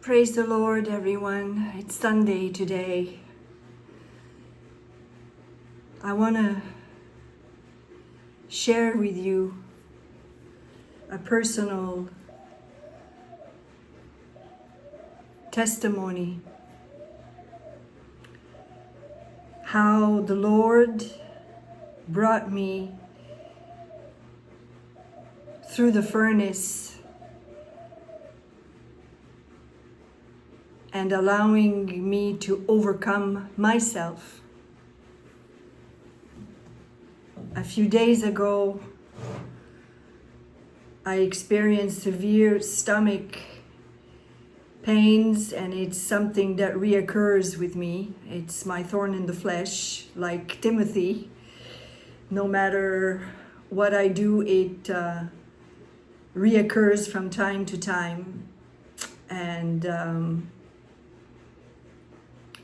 Praise the Lord, everyone. It's Sunday today. I want to share with you a personal testimony. How the Lord brought me through the furnace and allowing me to overcome myself. A few days ago, I experienced severe stomach pains, and it's something that reoccurs with me. It's my thorn in the flesh, like Timothy. No matter what I do, it reoccurs from time to time. And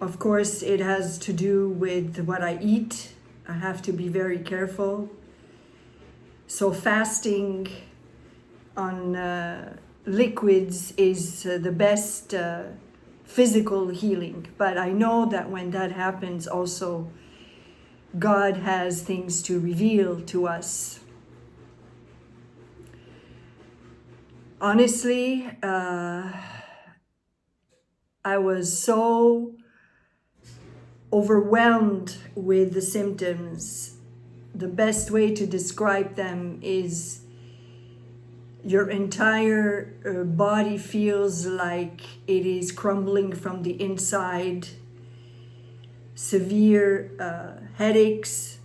of course, it has to do with what I eat. I have to be very careful. So fasting on liquids is the best physical healing. But I know that when that happens also, God has things to reveal to us. Honestly, I was so overwhelmed with the symptoms. The best way to describe them is your entire body feels like it is crumbling from the inside. Severe headaches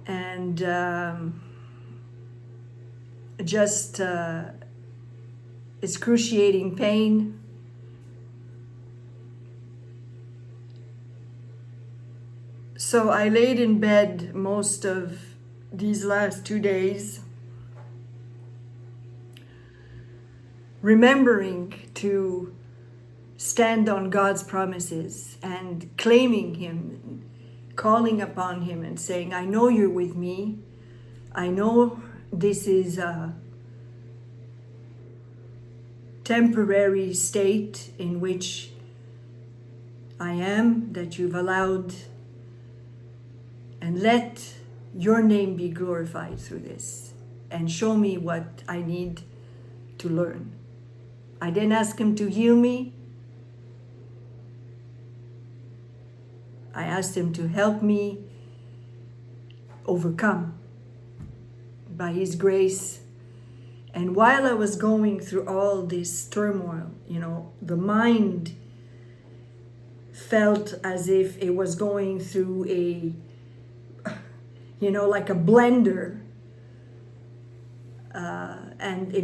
and just excruciating pain. So I laid in bed most of these last 2 days, remembering to stand on God's promises and claiming Him, calling upon Him and saying, I know you're with me. I know this is a temporary state in which I am, that you've allowed, and let your name be glorified through this, and show me what I need to learn. I didn't ask Him to heal me. I asked Him to help me overcome by His grace. And while I was going through all this turmoil, the mind felt as if it was going through like a blender, and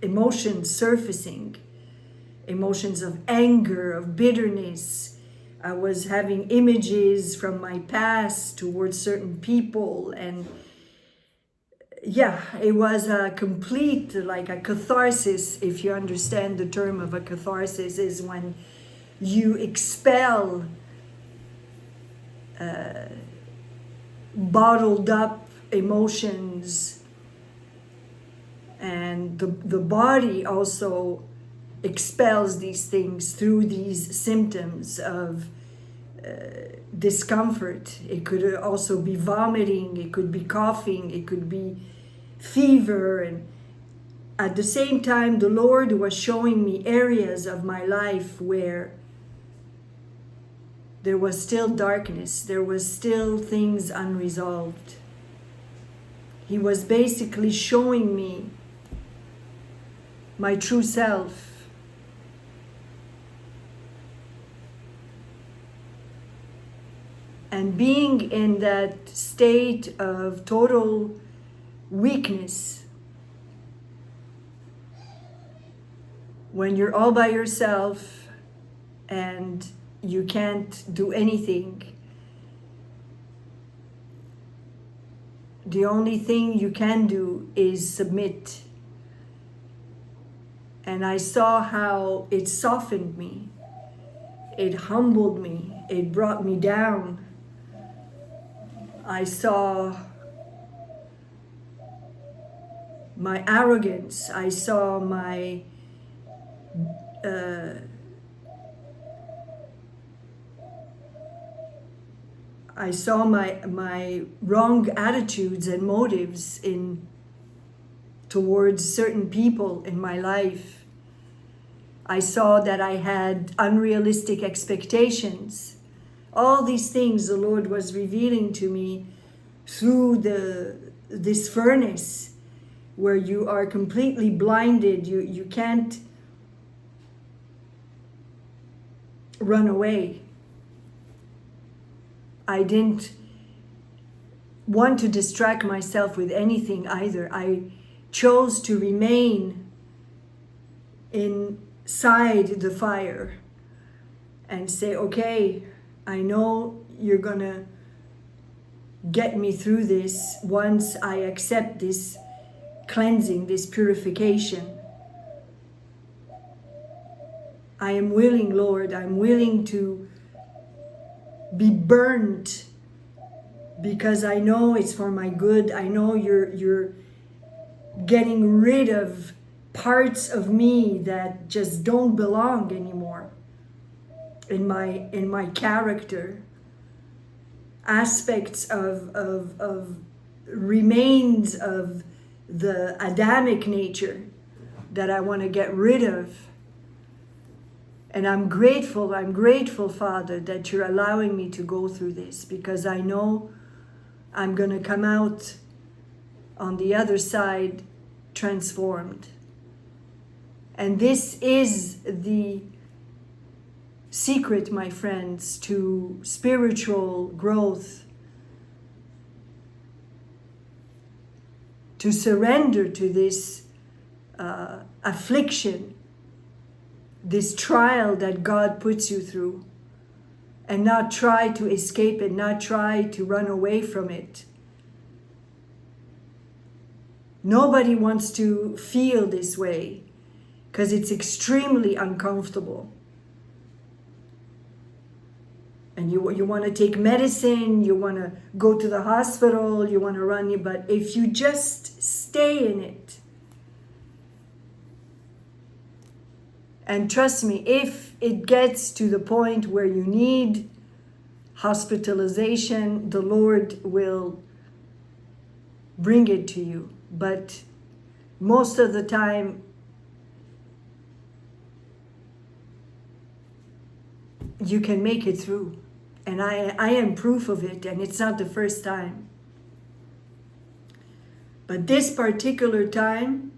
emotions surfacing, emotions of anger, of bitterness. I was having images from my past towards certain people, and it was a complete, like a catharsis. If you understand the term of a catharsis, is when you expel bottled up emotions, and the body also expels these things through these symptoms of discomfort. It could also be vomiting, it could be coughing, it could be fever. And at the same time, the Lord was showing me areas of my life where there was still darkness, there was still things unresolved. He was basically showing me my true self. And being in that state of total weakness, when you're all by yourself and you can't do anything, the only thing you can do is submit. And I saw how it softened me, it humbled me, it brought me down. I saw my arrogance. I saw my my wrong attitudes and motives towards certain people in my life. I saw that I had unrealistic expectations. All these things the Lord was revealing to me through this furnace where you are completely blinded. You can't run away. I didn't want to distract myself with anything either. I chose to remain inside the fire and say, okay, I know you're gonna get me through this once I accept this cleansing, this purification. I am willing, Lord, I'm willing to be burnt because I know it's for my good. I know you're getting rid of parts of me that just don't belong anymore in my character, aspects of remains of the Adamic nature that I want to get rid of. And I'm grateful, Father, that you're allowing me to go through this, because I know I'm going to come out on the other side transformed. And this is the secret, my friends, to spiritual growth. To surrender to this affliction, this trial that God puts you through, and not try to escape it, not try to run away from it. Nobody wants to feel this way because it's extremely uncomfortable. And you want to take medicine, you want to go to the hospital, you want to run, but if you just stay in it, and trust me, if it gets to the point where you need hospitalization, the Lord will bring it to you. But most of the time, you can make it through. And I am proof of it, and it's not the first time. But this particular time,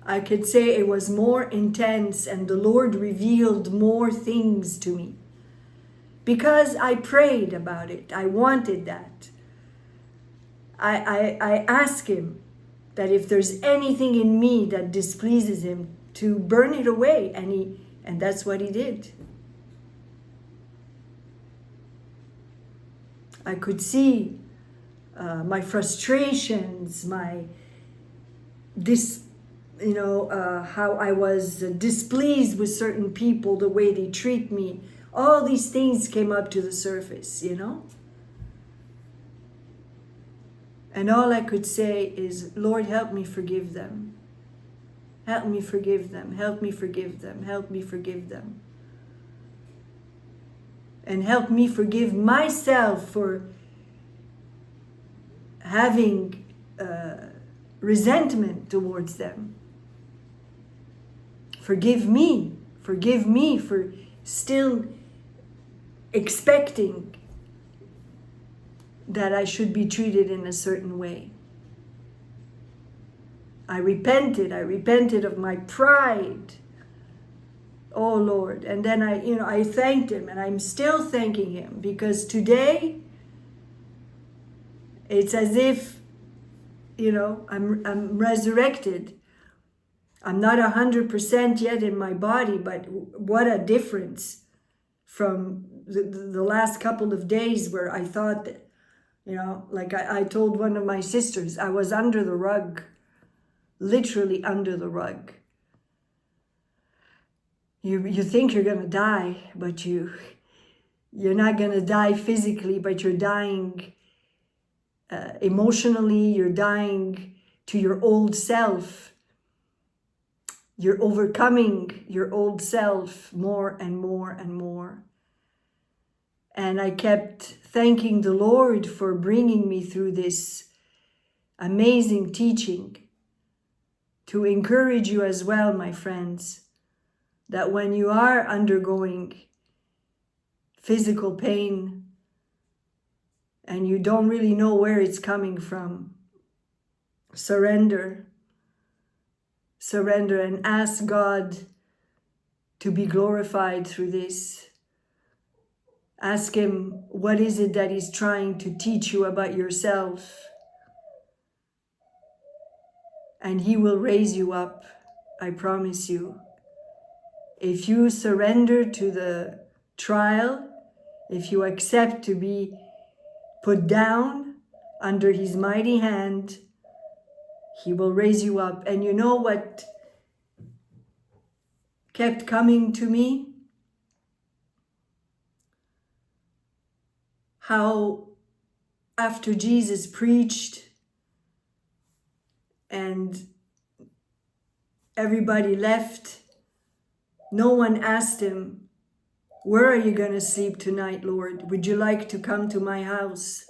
I could say it was more intense, and the Lord revealed more things to me. Because I prayed about it. I wanted that. I asked Him that if there's anything in me that displeases Him, to burn it away. And that's what He did. I could see my frustrations, how I was displeased with certain people, the way they treat me. All these things came up to the surface, And all I could say is, Lord, help me forgive them. Help me forgive them. Help me forgive them. Help me forgive them. And help me forgive myself for having resentment towards them. Forgive me for still expecting that I should be treated in a certain way. I repented of my pride. Oh Lord. And then I thanked Him, and I'm still thanking Him, because today it's as if, I'm resurrected. I'm not 100% yet in my body, but what a difference from the last couple of days where I thought that, like I told one of my sisters, I was under the rug, literally under the rug. You think you're going to die, but you're not going to die physically, but you're dying emotionally, you're dying to your old self. You're overcoming your old self more and more and more. And I kept thanking the Lord for bringing me through this amazing teaching to encourage you as well, my friends, that when you are undergoing physical pain and you don't really know where it's coming from, surrender and ask God to be glorified through this. Ask Him, what is it that He's trying to teach you about yourself? And He will raise you up, I promise you. If you surrender to the trial, if you accept to be put down under His mighty hand, He will raise you up. And you know what kept coming to me? How after Jesus preached and everybody left, no one asked Him, where are you going to sleep tonight, Lord? Would you like to come to my house?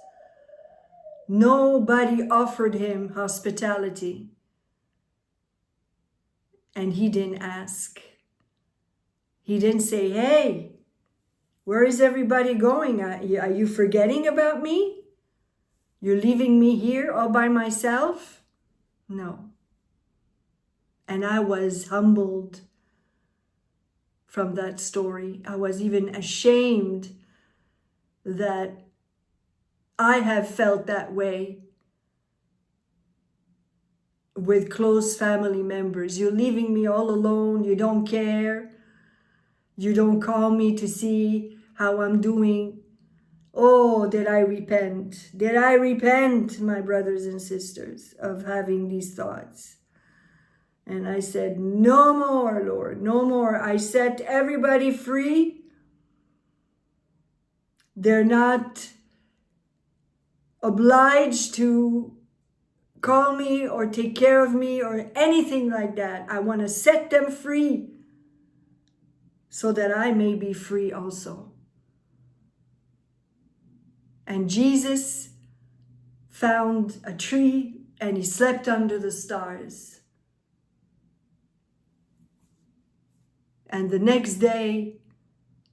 Nobody offered Him hospitality. And He didn't ask. He didn't say, hey, where is everybody going? Are you forgetting about me? You're leaving me here all by myself? No. And I was humbled from that story. I was even ashamed that I have felt that way with close family members. You're leaving me all alone. You don't care. You don't call me to see how I'm doing. Oh, did I repent? Did I repent, my brothers and sisters, of having these thoughts? And I said, no more, Lord, no more. I set everybody free. They're not obliged to call me or take care of me or anything like that. I want to set them free so that I may be free also. And Jesus found a tree and He slept under the stars. And the next day,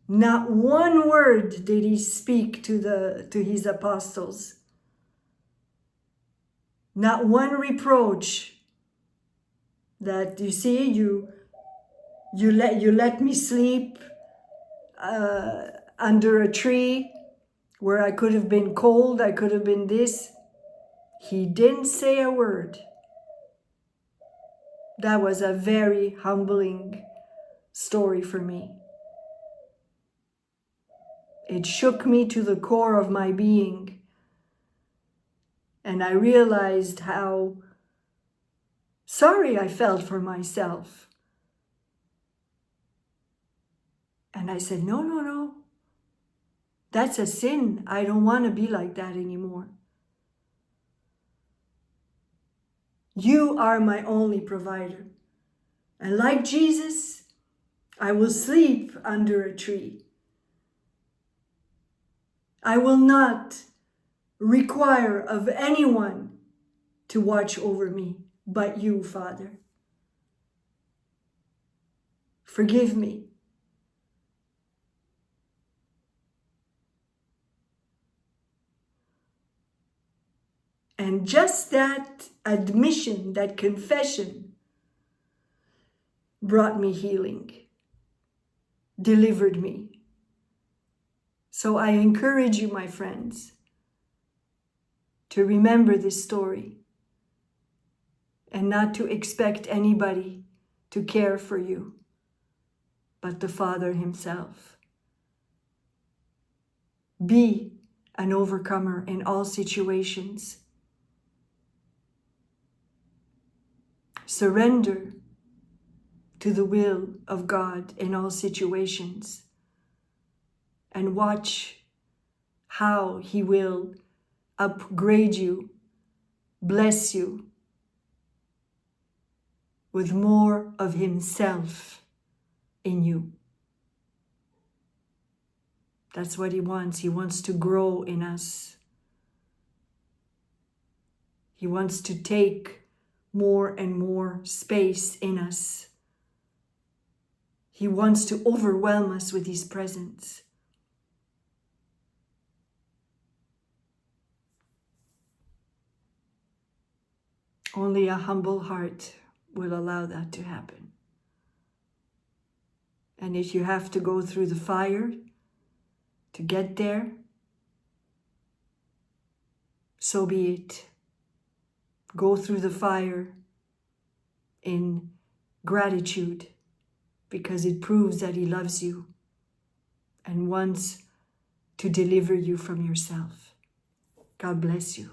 not one word did He speak to His apostles. Not one reproach that, you see, you let me sleep under a tree where I could have been cold, I could have been this. He didn't say a word. That was a very humbling story for me. It shook me to the core of my being. And I realized how sorry I felt for myself. And I said, no. That's a sin. I don't want to be like that anymore. You are my only provider. And like Jesus, I will sleep under a tree. I will not require of anyone to watch over me but you, Father. Forgive me. And just that admission, that confession, brought me healing, delivered me. So I encourage you, my friends, to remember this story and not to expect anybody to care for you but the Father Himself. Be an overcomer in all situations. Surrender to the will of God in all situations and watch how He will upgrade you, bless you, with more of himself in you. That's what he wants. He wants to grow in us. He wants to take more and more space in us. He wants to overwhelm us with his presence. Only a humble heart will allow that to happen. And if you have to go through the fire to get there, so be it. Go through the fire in gratitude, because it proves that he loves you and wants to deliver you from yourself. God bless you.